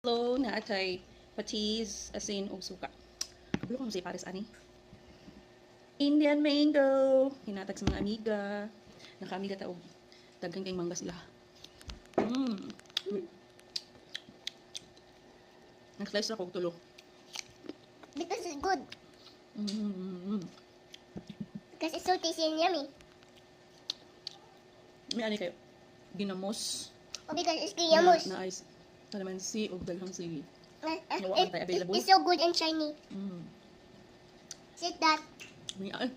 Hello, na atay patis, asin, o suka. Kabalo kung say pares ani. Indian mango. Hinatag sa mga amiga. Naka-amiga ta og daghan kay mangga sila. Nag-slice ako og tulo. Because it's good. Mm. Because it's so tasty and yummy. May ani kayo. Ginamos. Or because it's yummus. Na ice. Kalamansi og daghang sili. It's so good and shiny. Sit that. May ay.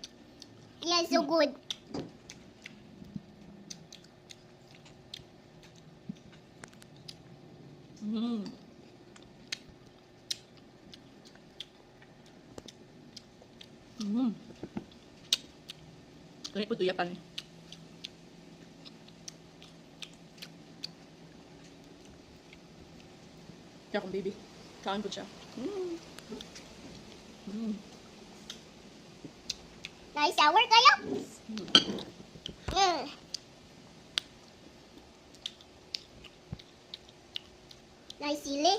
Yeah, it's so good. Kaya po tuyakan. Kaya akong baby. Kain po siya. Nice sour kayo? Nice sili.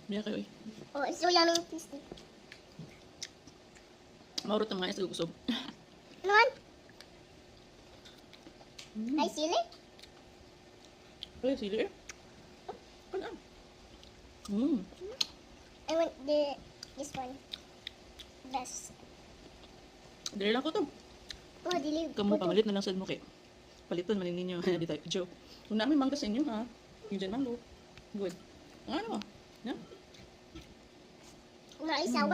Maya kayo eh. Oh, it's so yummy and tasty. Maurot ang mga isa gusto. Naman? Nice sili? Ay, sili eh. Ano? I want this one. Best. Dali lang ko to. Oh, dili. Kamu pamalit na lang sa mo kay. Paliton man ninyo. Di tayo. Joke. Kung namin mangga sa inyo ha. Yung dyan mango. Good. Ano? Yeah? Nice sour.